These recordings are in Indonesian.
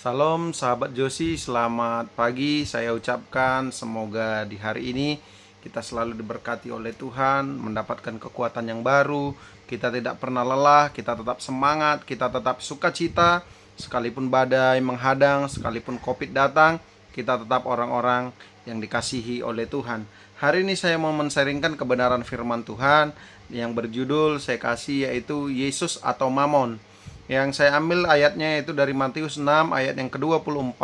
Salam sahabat Josi, selamat pagi. Saya ucapkan semoga di hari ini kita selalu diberkati oleh Tuhan, mendapatkan kekuatan yang baru. Kita tidak pernah lelah, kita tetap semangat, kita tetap sukacita. Sekalipun badai menghadang, sekalipun Covid datang, kita tetap orang-orang yang dikasihi oleh Tuhan. Hari ini saya mau men-sharingkan kebenaran firman Tuhan yang berjudul saya kasih, yaitu Yesus atau Mamon. Yang saya ambil ayatnya itu dari Matius 6 ayat yang ke-24.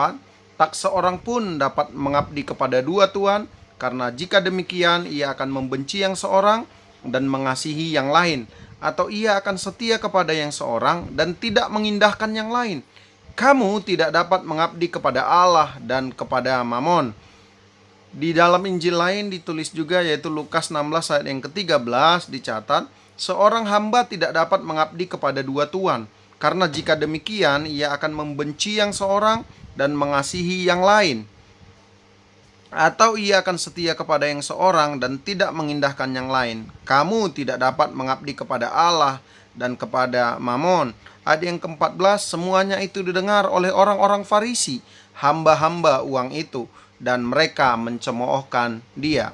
Tak seorang pun dapat mengabdi kepada dua tuan, karena jika demikian ia akan membenci yang seorang dan mengasihi yang lain, atau ia akan setia kepada yang seorang dan tidak mengindahkan yang lain. Kamu tidak dapat mengabdi kepada Allah dan kepada Mamon. Di dalam Injil lain ditulis juga, yaitu Lukas 16 ayat yang ke-13 dicatat, seorang hamba tidak dapat mengabdi kepada dua tuan, karena jika demikian ia akan membenci yang seorang dan mengasihi yang lain, atau ia akan setia kepada yang seorang dan tidak mengindahkan yang lain. Kamu tidak dapat mengabdi kepada Allah dan kepada Mamon. Ayat yang ke-14, semuanya itu didengar oleh orang-orang Farisi, hamba-hamba uang itu, dan mereka mencemoohkan dia.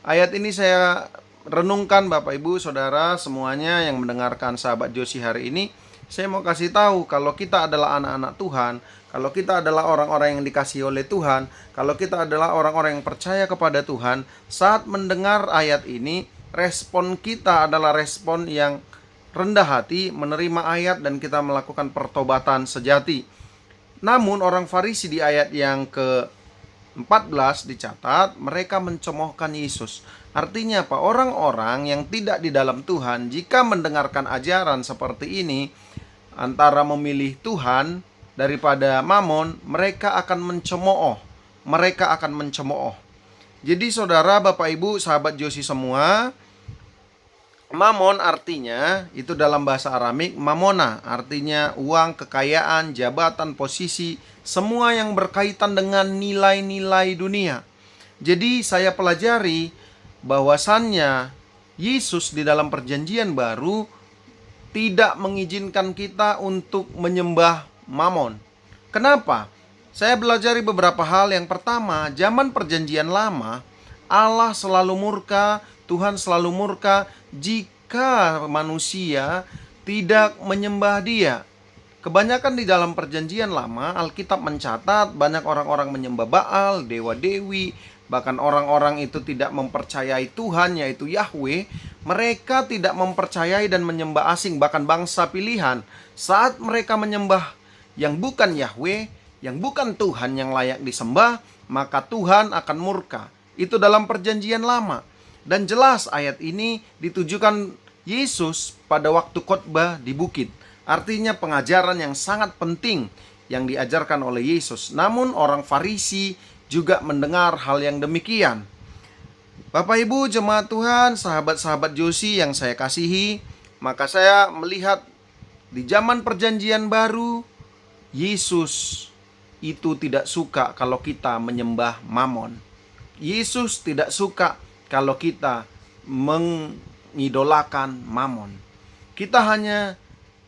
Ayat ini saya renungkan Bapak Ibu Saudara semuanya yang mendengarkan sahabat Josi hari ini. Saya mau kasih tahu, kalau kita adalah anak-anak Tuhan, kalau kita adalah orang-orang yang dikasihi oleh Tuhan, kalau kita adalah orang-orang yang percaya kepada Tuhan, saat mendengar ayat ini, respon kita adalah respon yang rendah hati, menerima ayat dan kita melakukan pertobatan sejati. Namun orang Farisi di ayat yang ke-14 dicatat, mereka mencemoohkan Yesus. Artinya apa? Orang-orang yang tidak di dalam Tuhan, jika mendengarkan ajaran seperti ini, antara memilih Tuhan daripada Mamon, mereka akan mencemooh. Mereka akan mencemooh. Jadi saudara, Bapak Ibu, sahabat Josi semua, Mamon artinya, itu dalam bahasa Aramik, mamona, artinya uang, kekayaan, jabatan, posisi, semua yang berkaitan dengan nilai-nilai dunia. Jadi saya pelajari bahwasannya Yesus di dalam perjanjian baru tidak mengizinkan kita untuk menyembah Mamon. Kenapa? Saya belajar beberapa hal. Yang pertama, zaman perjanjian lama, Allah selalu murka, Tuhan selalu murka jika manusia tidak menyembah Dia. Kebanyakan di dalam perjanjian lama, Alkitab mencatat banyak orang-orang menyembah Baal, dewa-dewi, bahkan orang-orang itu tidak mempercayai Tuhan, yaitu Yahweh. Mereka tidak mempercayai dan menyembah asing, bahkan bangsa pilihan. Saat mereka menyembah yang bukan Yahweh, yang bukan Tuhan yang layak disembah, maka Tuhan akan murka. Itu dalam perjanjian lama. Dan jelas ayat ini ditujukan Yesus pada waktu khotbah di bukit. Artinya pengajaran yang sangat penting yang diajarkan oleh Yesus. Namun orang Farisi juga mendengar hal yang demikian. Bapak Ibu jemaat Tuhan, sahabat-sahabat Josi yang saya kasihi, maka saya melihat di zaman perjanjian baru, Yesus itu tidak suka kalau kita menyembah Mamon. Yesus tidak suka kalau kita mengidolakan Mamon. Kita hanya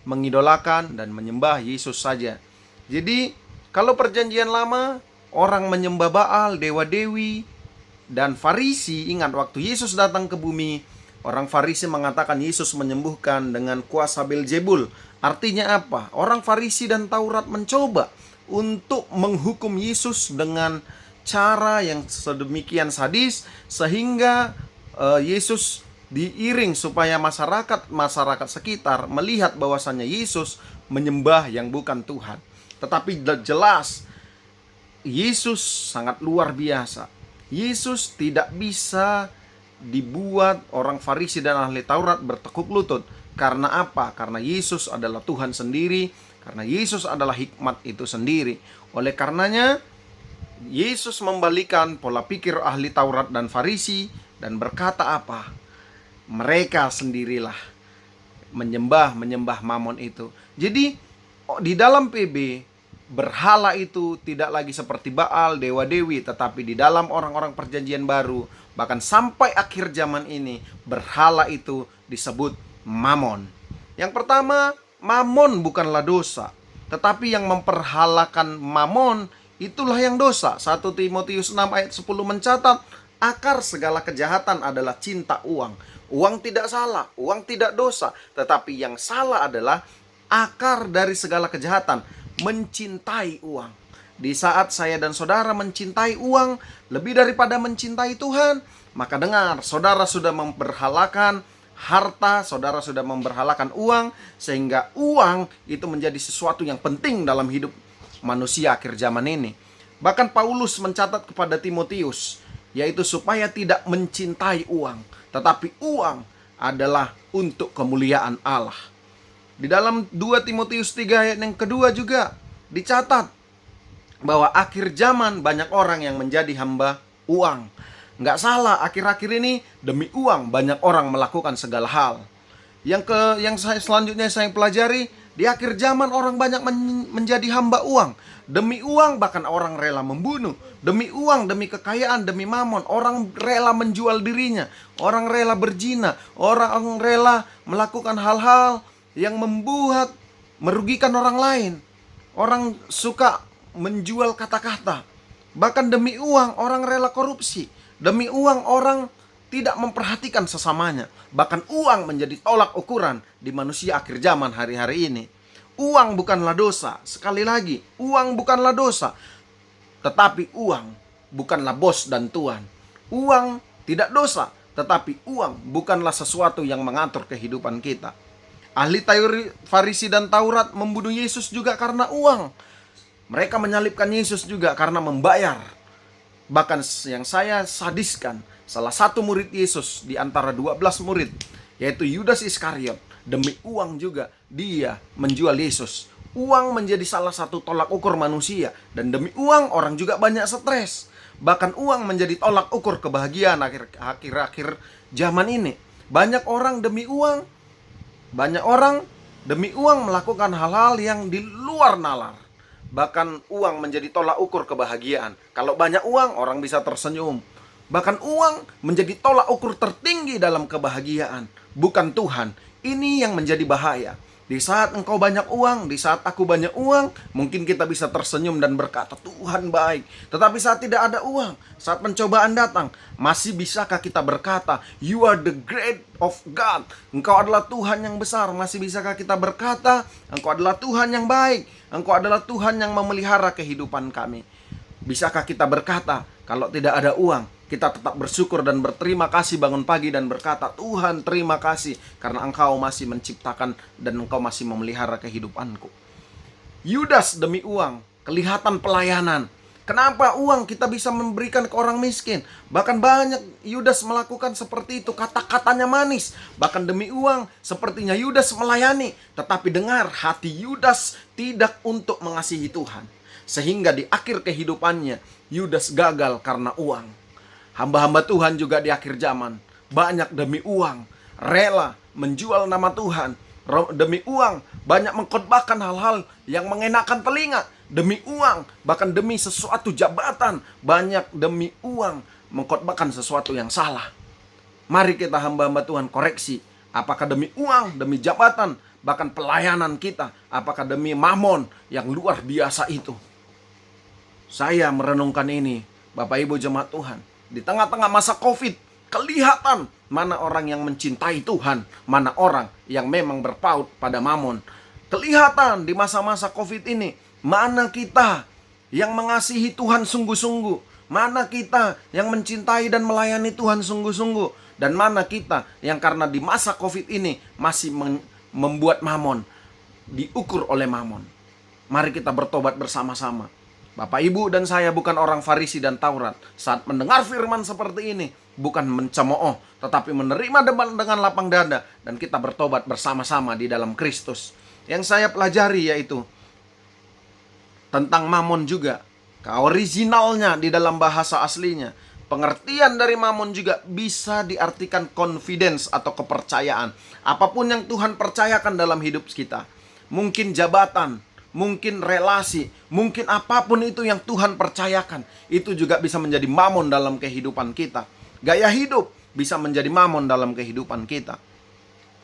mengidolakan dan menyembah Yesus saja. Jadi kalau perjanjian lama, orang menyembah Baal, dewa-dewi, dan Farisi. Ingat waktu Yesus datang ke bumi, orang Farisi mengatakan Yesus menyembuhkan dengan kuasa Beelzebul. Artinya apa? Orang Farisi dan Taurat mencoba untuk menghukum Yesus dengan cara yang sedemikian sadis, sehingga Yesus diiring supaya masyarakat sekitar melihat bahwasannya Yesus menyembah yang bukan Tuhan. Tetapi jelas Yesus sangat luar biasa. Yesus tidak bisa dibuat orang Farisi dan ahli Taurat bertekuk lutut. Karena apa? Karena Yesus adalah Tuhan sendiri, karena Yesus adalah hikmat itu sendiri. Oleh karenanya Yesus membalikan pola pikir ahli Taurat dan Farisi dan berkata apa? Mereka sendirilah menyembah Mamon itu. Jadi di dalam PB, berhala itu tidak lagi seperti Baal, dewa-dewi, tetapi di dalam orang-orang perjanjian baru, bahkan sampai akhir zaman ini, berhala itu disebut Mamon. Yang pertama, Mamon bukanlah dosa. tetapi yang memperhalakan mamon itulah yang dosa. 1 Timotius 6 ayat 10 mencatat, akar segala kejahatan adalah cinta uang. Uang tidak salah, uang tidak dosa, tetapi yang salah adalah akar dari segala kejahatan, mencintai uang. Di saat saya dan saudara mencintai uang lebih daripada mencintai Tuhan, maka dengar, saudara sudah memberhalakan harta, saudara sudah memberhalakan uang, sehingga uang itu menjadi sesuatu yang penting dalam hidup manusia akhir zaman ini. Bahkan Paulus mencatat kepada Timotius, yaitu supaya tidak mencintai uang, tetapi uang adalah untuk kemuliaan Allah. Di dalam 2 Timotius 3 ayat yang kedua juga dicatat bahwa akhir zaman banyak orang yang menjadi hamba uang. Nggak salah, akhir-akhir ini demi uang banyak orang melakukan segala hal. Yang selanjutnya saya pelajari, di akhir zaman orang banyak menjadi hamba uang. Demi uang bahkan orang rela membunuh. Demi uang, demi kekayaan, demi mamon, orang rela menjual dirinya. Orang rela berzina. Orang rela melakukan hal-hal yang membuat merugikan orang lain. Orang suka menjual kata-kata. Bahkan demi uang orang rela korupsi. Demi uang orang tidak memperhatikan sesamanya. Bahkan uang menjadi tolak ukuran di manusia akhir zaman hari-hari ini. Uang bukanlah dosa. Sekali lagi, uang bukanlah dosa. Tetapi uang bukanlah bos dan tuan. Uang tidak dosa, tetapi uang bukanlah sesuatu yang mengatur kehidupan kita. Ahli teori Farisi dan Taurat membunuh Yesus juga karena uang. Mereka menyalibkan Yesus juga karena membayar. Bahkan yang saya sadiskan, salah satu murid Yesus di antara 12 murid, yaitu Yudas Iskariot, demi uang juga dia menjual Yesus. Uang menjadi salah satu tolak ukur manusia, dan demi uang orang juga banyak stres. Bahkan uang menjadi tolak ukur kebahagiaan akhir-akhir zaman ini. Banyak orang demi uang melakukan hal-hal yang di luar nalar. Bahkan uang menjadi tolak ukur kebahagiaan. Kalau banyak uang, orang bisa tersenyum. Bahkan uang menjadi tolak ukur tertinggi dalam kebahagiaan, bukan Tuhan. Ini yang menjadi bahaya. Di saat engkau banyak uang, di saat aku banyak uang, mungkin kita bisa tersenyum dan berkata, Tuhan baik. Tetapi saat tidak ada uang, saat pencobaan datang, masih bisakah kita berkata, You are the great of God. Engkau adalah Tuhan yang besar. Masih bisakah kita berkata, Engkau adalah Tuhan yang baik. Engkau adalah Tuhan yang memelihara kehidupan kami. Bisakah kita berkata, kalau tidak ada uang, kita tetap bersyukur dan berterima kasih bangun pagi dan berkata, Tuhan terima kasih karena Engkau masih menciptakan dan Engkau masih memelihara kehidupanku. Yudas demi uang, kelihatan pelayanan. Kenapa uang kita bisa memberikan ke orang miskin? Bahkan banyak Yudas melakukan seperti itu. Kata-katanya manis. Bahkan demi uang sepertinya Yudas melayani. Tetapi dengar, hati Yudas tidak untuk mengasihi Tuhan. Sehingga di akhir kehidupannya Yudas gagal karena uang. Hamba-hamba Tuhan juga di akhir zaman banyak demi uang rela menjual nama Tuhan. Demi uang banyak mengkhotbahkan hal-hal yang mengenakan telinga. Demi uang, bahkan demi sesuatu jabatan, banyak demi uang mengkhotbahkan sesuatu yang salah. Mari kita hamba-hamba Tuhan koreksi. Apakah demi uang, demi jabatan, bahkan pelayanan kita, apakah demi mamon yang luar biasa itu? Saya merenungkan ini, Bapak Ibu jemaat Tuhan. Di tengah-tengah masa COVID, kelihatan mana orang yang mencintai Tuhan, mana orang yang memang berpaut pada mamon. Kelihatan di masa-masa COVID ini, mana kita yang mengasihi Tuhan sungguh-sungguh, mana kita yang mencintai dan melayani Tuhan sungguh-sungguh, dan mana kita yang karena di masa COVID ini masih membuat mamon, diukur oleh mamon. Mari kita bertobat bersama-sama. Bapak, Ibu, dan saya bukan orang Farisi dan Taurat. Saat mendengar firman seperti ini, bukan mencemooh, tetapi menerima dengan lapang dada, dan kita bertobat bersama-sama di dalam Kristus. Yang saya pelajari yaitu tentang mamon juga. Originalnya di dalam bahasa aslinya, pengertian dari mamon juga bisa diartikan confidence atau kepercayaan. Apapun yang Tuhan percayakan dalam hidup kita, mungkin jabatan, mungkin relasi, mungkin apapun itu yang Tuhan percayakan, itu juga bisa menjadi mamon dalam kehidupan kita. Gaya hidup bisa menjadi mamon dalam kehidupan kita.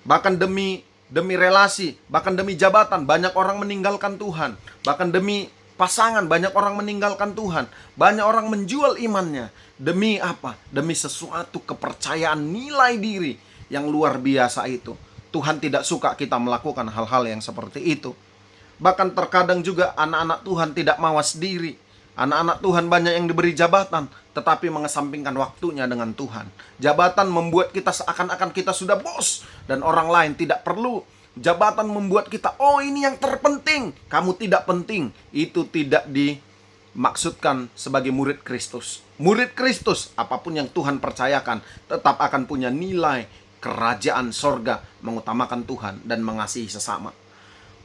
Bahkan demi demi relasi, bahkan demi jabatan, banyak orang meninggalkan Tuhan. Bahkan demi pasangan, banyak orang meninggalkan Tuhan. Banyak orang menjual imannya. Demi apa? Demi sesuatu kepercayaan nilai diri yang luar biasa itu. Tuhan tidak suka kita melakukan hal-hal yang seperti itu. Bahkan terkadang juga anak-anak Tuhan tidak mawas diri. Anak-anak Tuhan banyak yang diberi jabatan, tetapi mengesampingkan waktunya dengan Tuhan. Jabatan membuat kita seakan-akan kita sudah bos, dan orang lain tidak perlu. Jabatan membuat kita, oh ini yang terpenting, kamu tidak penting. Itu tidak dimaksudkan sebagai murid Kristus. Murid Kristus, apapun yang Tuhan percayakan, tetap akan punya nilai kerajaan sorga, mengutamakan Tuhan dan mengasihi sesama.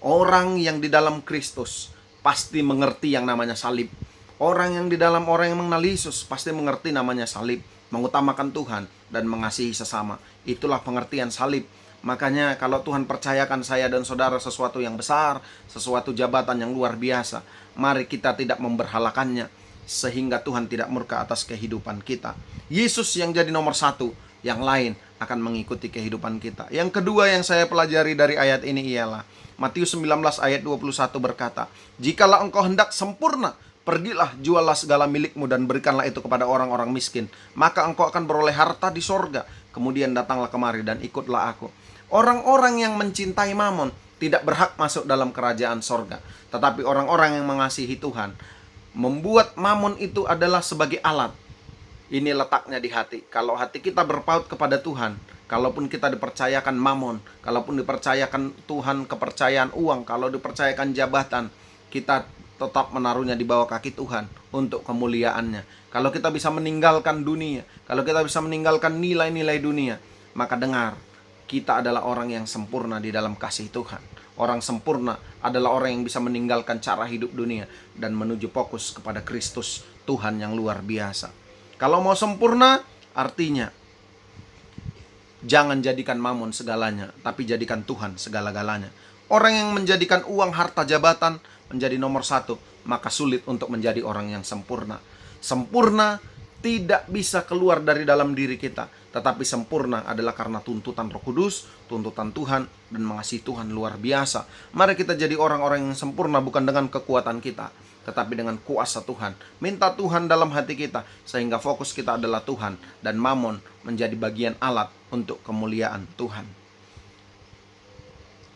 Orang yang di dalam Kristus pasti mengerti yang namanya salib. Orang yang di dalam orang yang mengenal Yesus pasti mengerti namanya salib, mengutamakan Tuhan dan mengasihi sesama. Itulah pengertian salib. Makanya kalau Tuhan percayakan saya dan saudara sesuatu yang besar, sesuatu jabatan yang luar biasa, mari kita tidak memberhalakannya, sehingga Tuhan tidak murka atas kehidupan kita. Yesus yang jadi nomor satu, yang lain akan mengikuti kehidupan kita. Yang kedua yang saya pelajari dari ayat ini ialah Matius 19 ayat 21 berkata, "Jikalau engkau hendak sempurna, pergilah, jualah segala milikmu dan berikanlah itu kepada orang-orang miskin, maka engkau akan beroleh harta di sorga. Kemudian datanglah kemari dan ikutlah aku." Orang-orang yang mencintai mamon tidak berhak masuk dalam kerajaan sorga. Tetapi orang-orang yang mengasihi Tuhan membuat mamon itu adalah sebagai alat. Ini letaknya di hati. Kalau hati kita berpaut kepada Tuhan, kalaupun kita dipercayakan mamon, kalaupun dipercayakan Tuhan kepercayaan uang, kalau dipercayakan jabatan, kita tetap menaruhnya di bawah kaki Tuhan untuk kemuliaannya. Kalau kita bisa meninggalkan dunia, kalau kita bisa meninggalkan nilai-nilai dunia, maka dengar, kita adalah orang yang sempurna di dalam kasih Tuhan. Orang sempurna adalah orang yang bisa meninggalkan cara hidup dunia dan menuju fokus kepada Kristus, Tuhan yang luar biasa. Kalau mau sempurna, artinya jangan jadikan mamon segalanya, tapi jadikan Tuhan segala-galanya. Orang yang menjadikan uang, harta, jabatan menjadi nomor satu, maka sulit untuk menjadi orang yang sempurna. Sempurna tidak bisa keluar dari dalam diri kita, tetapi sempurna adalah karena tuntutan Roh Kudus, tuntutan Tuhan, dan mengasihi Tuhan luar biasa. Mari kita jadi orang-orang yang sempurna bukan dengan kekuatan kita, tetapi dengan kuasa Tuhan. Minta Tuhan dalam hati kita, sehingga fokus kita adalah Tuhan, dan mamon menjadi bagian alat untuk kemuliaan Tuhan.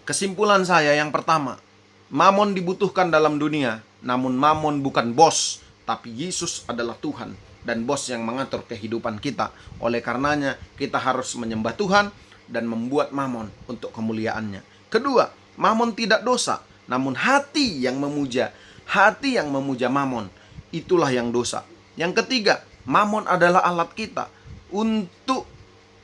Kesimpulan saya yang pertama, mamon dibutuhkan dalam dunia, namun mamon bukan bos, tapi Yesus adalah Tuhan dan bos yang mengatur kehidupan kita. Oleh karenanya, kita harus menyembah Tuhan dan membuat mamon untuk kemuliaannya. Kedua, mamon tidak dosa, namun hati yang memuja mamon, itulah yang dosa. Yang ketiga, mamon adalah alat kita untuk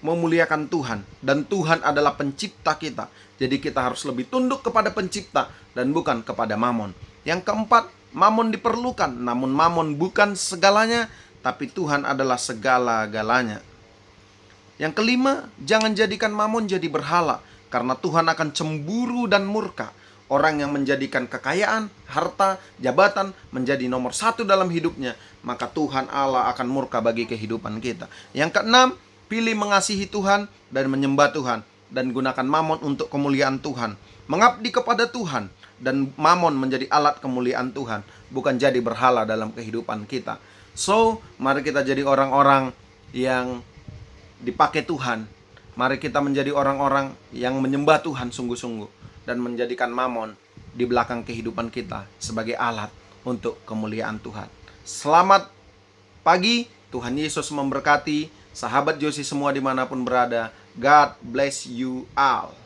memuliakan Tuhan, dan Tuhan adalah pencipta kita. Jadi kita harus lebih tunduk kepada pencipta dan bukan kepada mamon. Yang keempat, mamon diperlukan, namun mamon bukan segalanya, tapi Tuhan adalah segala-galanya. Yang kelima, jangan jadikan mamon jadi berhala, karena Tuhan akan cemburu dan murka. Orang yang menjadikan kekayaan, harta, jabatan menjadi nomor satu dalam hidupnya, maka Tuhan Allah akan murka bagi kehidupan kita. Yang keenam, pilih mengasihi Tuhan dan menyembah Tuhan, dan gunakan mamon untuk kemuliaan Tuhan. Mengabdi kepada Tuhan, dan mamon menjadi alat kemuliaan Tuhan, bukan jadi berhala dalam kehidupan kita. So, mari kita jadi orang-orang yang dipakai Tuhan. Mari kita menjadi orang-orang yang menyembah Tuhan sungguh-sungguh, dan menjadikan mamon di belakang kehidupan kita sebagai alat untuk kemuliaan Tuhan. Selamat pagi, Tuhan Yesus memberkati. Sahabat Josi semua dimanapun berada, God bless you all.